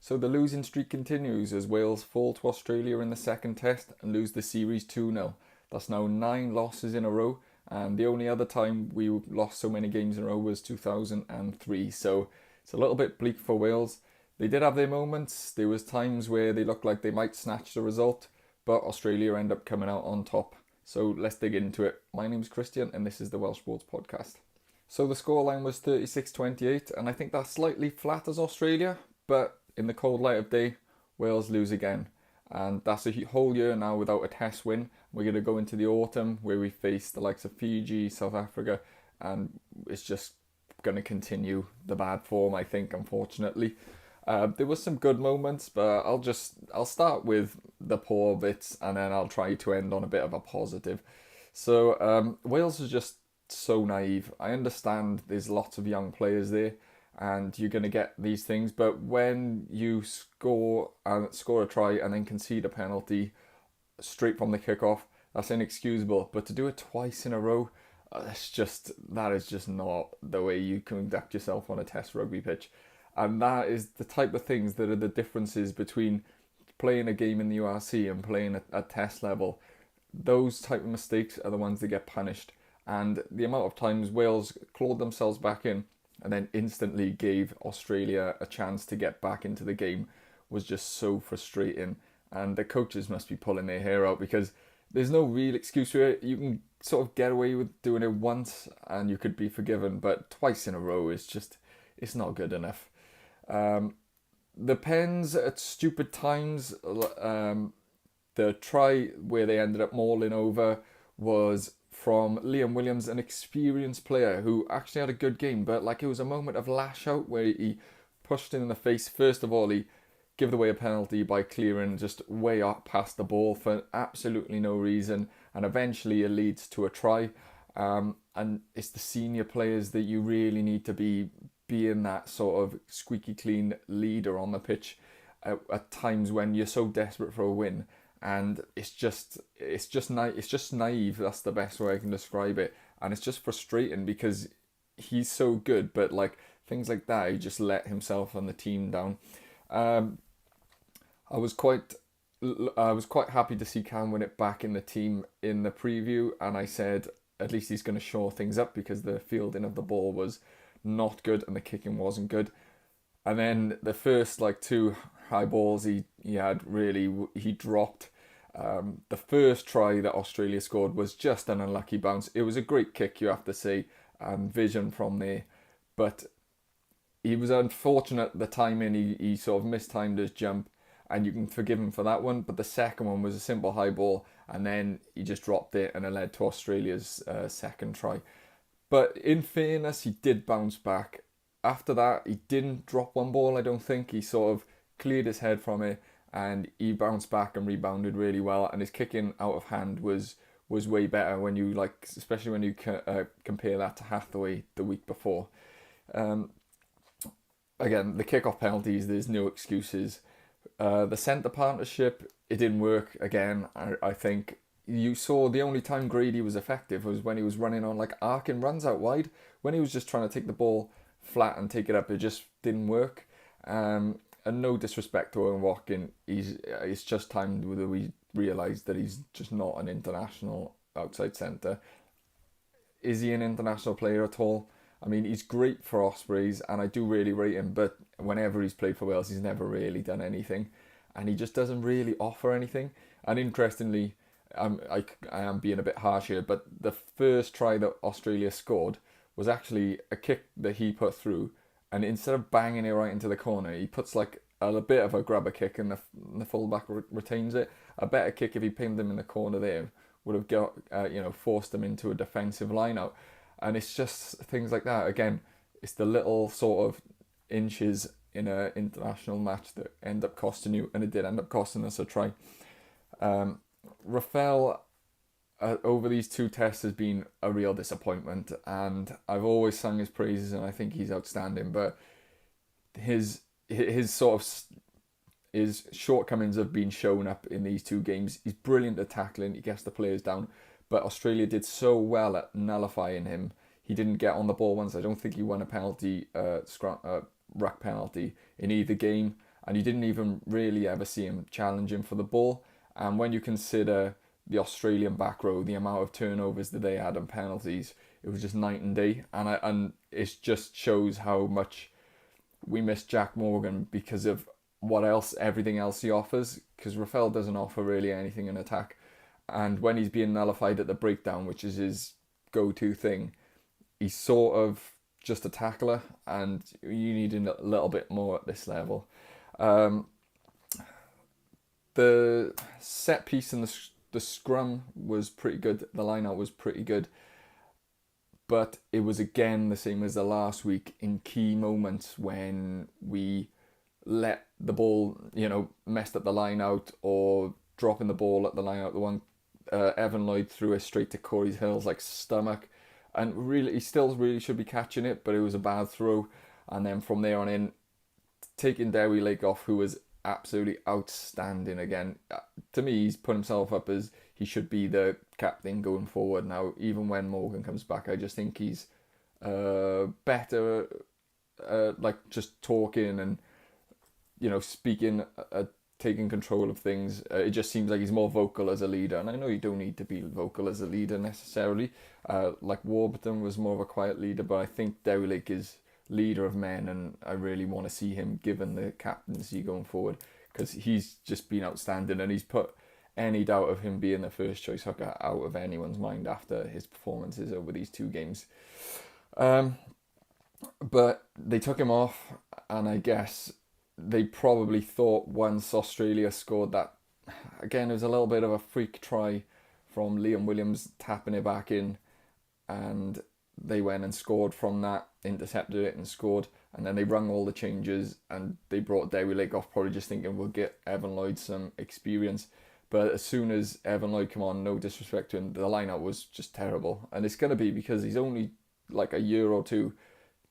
So the losing streak continues as Wales fall to Australia in the second test and lose the series 2-0. That's now 9 losses in a row, and the only other time we lost so many games in a row was 2003. So it's a little bit bleak for Wales. They did have their moments. There was times where they looked like they might snatch the result, but Australia end up coming out on top. So let's dig into it. My name's Christian and this is the Welsh Sports Podcast. So the scoreline was 36-28, and I think that slightly flatters Australia, but in the cold light of day, Wales lose again. And that's a whole year now without a test win. We're going to go into the autumn where we face the likes of Fiji, South Africa, and it's just going to continue the bad form, I think, unfortunately. There was some good moments, but I'll start with the poor bits and then I'll try to end on a bit of a positive. So Wales is just so naive. I understand there's lots of young players there and you're going to get these things, but when you score a try and then concede a penalty straight from the kickoff, that's inexcusable. But to do it twice in a row, that is just not the way you conduct yourself on a test rugby pitch. And that is the type of things that are the differences between playing a game in the URC and playing at test level. Those type of mistakes are the ones that get punished. And the amount of times Wales clawed themselves back in and then instantly gave Australia a chance to get back into the game was just so frustrating. And the coaches must be pulling their hair out because there's no real excuse for it. You can sort of get away with doing it once and you could be forgiven, but twice in a row is just, it's not good enough. The pens at stupid times, the try where they ended up mauling over was from Liam Williams, an experienced player who actually had a good game, but like it was a moment of lash out where he pushed him in the face. First of all, he gave away a penalty by clearing just way up past the ball for absolutely no reason, and eventually it leads to a try. And it's the senior players that you really need to be being that sort of squeaky clean leader on the pitch at times when you're so desperate for a win. And it's just naive. That's the best way I can describe it. And it's just frustrating because he's so good, but like things like that, he just let himself and the team down. I was quite happy to see Cam Winnett back in the team in the preview, and I said at least he's going to shore things up because the fielding of the ball was not good and the kicking wasn't good. And then the first like 2 high balls he dropped. The first try that Australia scored was just an unlucky bounce. It was a great kick, you have to say, and vision from there, but he was unfortunate at the timing. He sort of mistimed his jump, and you can forgive him for that one. But the second one was a simple high ball, and then he just dropped it, and it led to Australia's second try. But in fairness, he did bounce back. After that, he didn't drop one ball, I don't think. He sort of cleared his head from it, and he bounced back and rebounded really well. And his kicking out of hand was way better when you especially when you compare that to Hathaway the week before. Again, the kickoff penalties, there's no excuses. The centre partnership, it didn't work again. I think you saw the only time Grady was effective was when he was running on like arcing runs out wide. When he was just trying to take the ball flat and take it up, it just didn't work. And no disrespect to Owen Watkin, it's just time that we realise that he's just not an international outside centre. Is he an international player at all? I mean, he's great for Ospreys and I do really rate him, but whenever he's played for Wales, he's never really done anything. And he just doesn't really offer anything. And interestingly, I am being a bit harsh here, but the first try that Australia scored was actually a kick that he put through. And instead of banging it right into the corner, he puts like a bit of a grabber kick and the fullback retains it. A better kick if he pinned him in the corner there would have got, forced him into a defensive line out. And it's just things like that. Again, it's the little sort of inches in an international match that end up costing you, and it did end up costing us a try. Rafael, over these 2 tests, has been a real disappointment, and I've always sung his praises, and I think he's outstanding. But his shortcomings have been shown up in these 2 games. He's brilliant at tackling; he gets the players down. But Australia did so well at nullifying him. He didn't get on the ball once. I don't think he won a penalty, ruck penalty in either game. and you didn't even really ever see him challenging for the ball. And when you consider the Australian back row, the amount of turnovers that they had and penalties, it was just night and day. And it just shows how much we miss Jack Morgan because of everything else he offers. Because Rafael doesn't offer really anything in attack, and when he's being nullified at the breakdown, which is his go-to thing, he's sort of just a tackler, and you need a little bit more at this level. The set piece and the scrum was pretty good. The line-out was pretty good. But it was again the same as the last week in key moments when we let the ball, messed up the line-out or dropping the ball at the line-out. The one, Evan Lloyd threw it straight to Corey Hill's stomach. And really, he still really should be catching it, but it was a bad throw. And then from there on in, taking Dewi Lake off, who was absolutely outstanding again. To me, he's put himself up as he should be the captain going forward now. Even when Morgan comes back, I just think he's better, just talking and speaking, taking control of things. It just seems like he's more vocal as a leader, and I know you don't need to be vocal as a leader necessarily. Warburton was more of a quiet leader, but I think Dewi Lake is leader of men, and I really want to see him given the captaincy going forward, because he's just been outstanding, and he's put any doubt of him being the first choice hooker out of anyone's mind after his performances over these 2 games. But they took him off, and I guess they probably thought once Australia scored that, again, it was a little bit of a freak try from Liam Williams tapping it back in, and they went and scored from that, intercepted it and scored, and then they rung all the changes and they brought Dewi Lake off, probably just thinking we'll get Evan Lloyd some experience. But as soon as Evan Lloyd came on, no disrespect to him, the lineup was just terrible. And it's going to be because he's only a year or two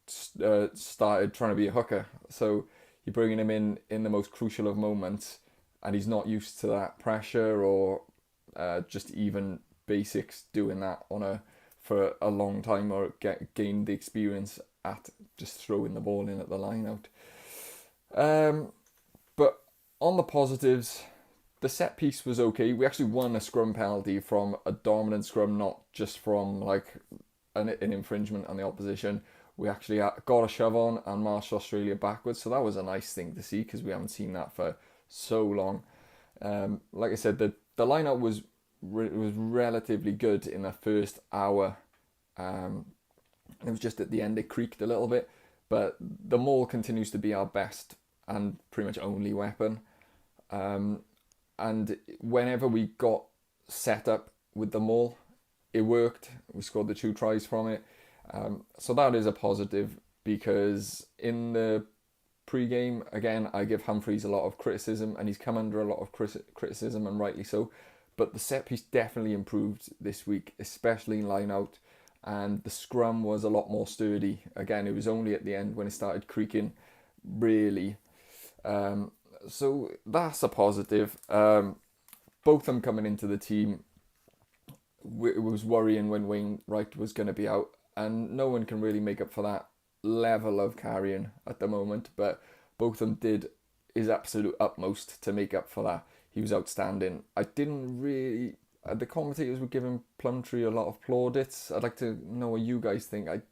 started trying to be a hooker. So you're bringing him in the most crucial of moments, and he's not used to that pressure or just even basics doing that for a long time, or gain the experience at just throwing the ball in at the line out. But on the positives, the set piece was okay. We actually won a scrum penalty from a dominant scrum, not just from an infringement on the opposition. We actually got a shove on and marched Australia backwards, so that was a nice thing to see because we haven't seen that for so long. Like I said, the line-out was relatively good in the first hour. It was just at the end it creaked a little bit, but the maul continues to be our best and pretty much only weapon. And whenever we got set up with the maul, it worked. We scored the 2 tries from it. So that is a positive, because in the pre-game, again, I give Humphreys a lot of criticism, and he's come under a lot of criticism, and rightly so. But the set piece definitely improved this week, especially in line out, and the scrum was a lot more sturdy. Again, it was only at the end when it started creaking, really. So that's a positive. Both of them coming into the team, it was worrying when Wayne Wright was going to be out, and no one can really make up for that level of carrying at the moment, but both of them did his absolute utmost to make up for that. He was outstanding. I didn't really... the commentators were giving Plumtree a lot of plaudits. I'd like to know what you guys think. I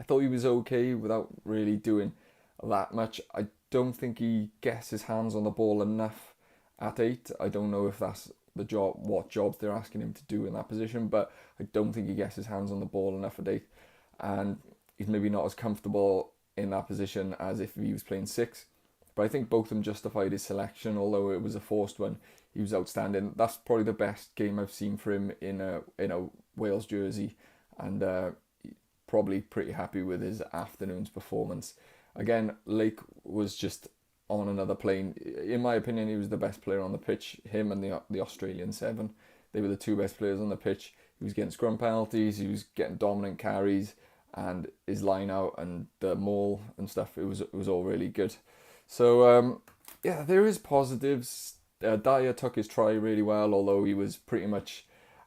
thought he was okay without really doing that much. I don't think he gets his hands on the ball enough at 8. I don't know if that's what jobs they're asking him to do in that position, but I don't think he gets his hands on the ball enough at 8. And he's maybe not as comfortable in that position as if he was playing 6. But I think both of them justified his selection, although it was a forced one. He was outstanding. That's probably the best game I've seen for him in a Wales jersey, and probably pretty happy with his afternoon's performance. Again, Lake was just on another plane. In my opinion, he was the best player on the pitch. Him and the Australian 7. They were the 2 best players on the pitch. He was getting scrum penalties, he was getting dominant carries, and his line out and the maul and stuff, it was all really good. So yeah, there is positives. Dyer took his try really well, although he was pretty much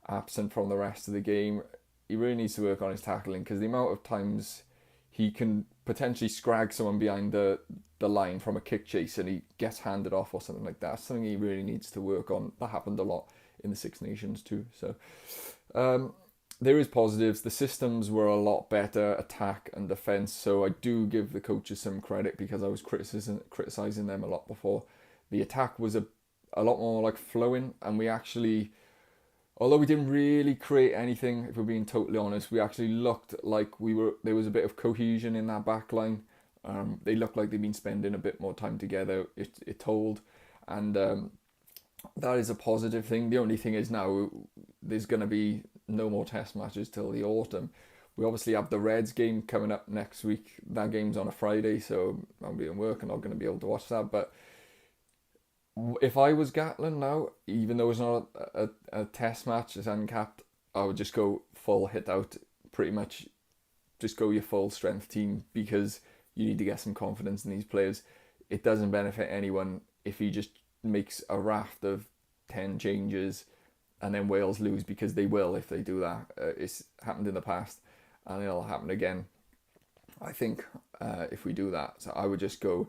absent from the rest of the game. He really needs to work on his tackling, because the amount of times he can potentially scrag someone behind the the line from a kick chase and he gets handed off or something like that. Something he really needs to work on. That happened a lot in the Six Nations too. So there is positives. The systems were a lot better, attack and defence. So I do give the coaches some credit because I was criticising them a lot before. The attack was a lot more like flowing, and we actually, although we didn't really create anything, if we're being totally honest, we actually looked like there was a bit of cohesion in that back line. They looked like they'd been spending a bit more time together, it told. And that is a positive thing. The only thing is now there's going to be no more test matches till the autumn. We obviously have the Reds game coming up next week. That game's on a Friday, so I'll be in work and not going to be able to watch that. But if I was Gatland now, even though it's not a test match, it's uncapped, I would just go full hit out, pretty much just go your full strength team, because you need to get some confidence in these players. It doesn't benefit anyone if he just makes a raft of 10 changes and then Wales lose, because they will if they do that. It's happened in the past and it'll happen again, I think, if we do that. So I would just go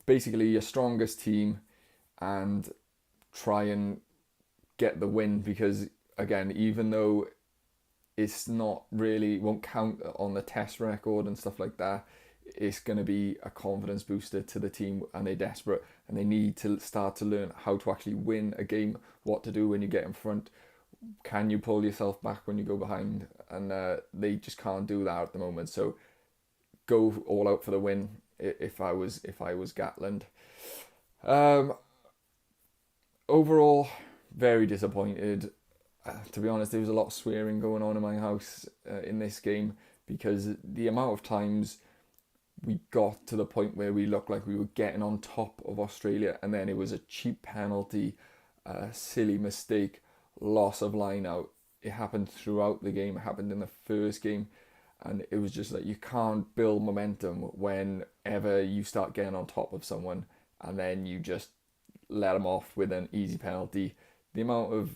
basically your strongest team and try and get the win, because again, even though it's not really, won't count on the test record and stuff like that, it's going to be a confidence booster to the team, and they're desperate and they need to start to learn how to actually win a game, what to do when you get in front, can you pull yourself back when you go behind, and they just can't do that at the moment. So go all out for the win if I was Gatland. Overall, very disappointed. To be honest, there was a lot of swearing going on in my house in this game, because the amount of times we got to the point where we looked like we were getting on top of Australia, and then it was a cheap penalty, a silly mistake, loss of line out. It happened throughout the game. It happened in the first game, and it was just like, you can't build momentum whenever you start getting on top of someone and then you just let them off with an easy penalty. The amount of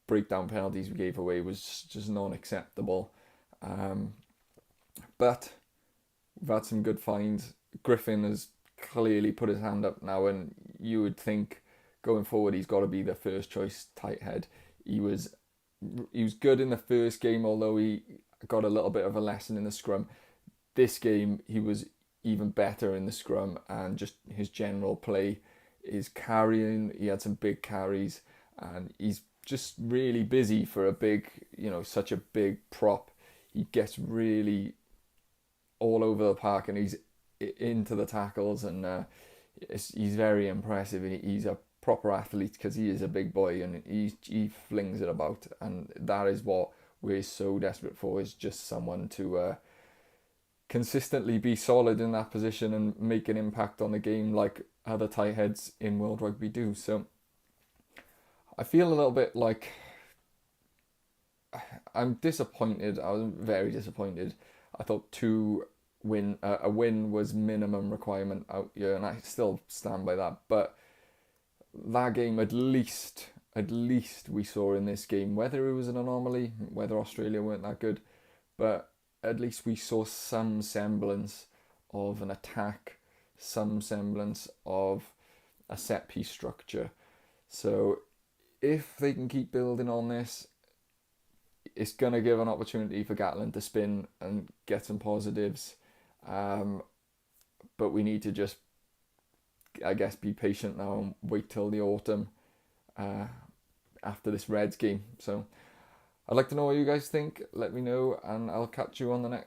breakdown penalties we gave away was just non-acceptable. But we've had some good finds. Griffin has clearly put his hand up now, and you would think going forward he's got to be the first choice tight head. He was good in the first game, although he got a little bit of a lesson in the scrum. This game he was even better in the scrum, and just his general play, his carrying, he had some big carries, and he's just really busy for a big, such a big prop. He gets really all over the park, and he's into the tackles, and he's very impressive. And he's a proper athlete because he is a big boy, and he flings it about, and that is what we're so desperate for, is just someone to consistently be solid in that position and make an impact on the game like other tight heads in World Rugby do. So I feel a little bit like I'm disappointed. I was very disappointed. I thought a win was minimum requirement out here, and I still stand by that. But that game, at least we saw in this game, whether it was an anomaly, whether Australia weren't that good, but at least we saw some semblance of an attack, some semblance of a set piece structure. So if they can keep building on this, it's going to give an opportunity for Gatland to spin and get some positives. But we need to just, I guess, be patient now and wait till the autumn after this Reds game. So I'd like to know what you guys think. Let me know, and I'll catch you on the next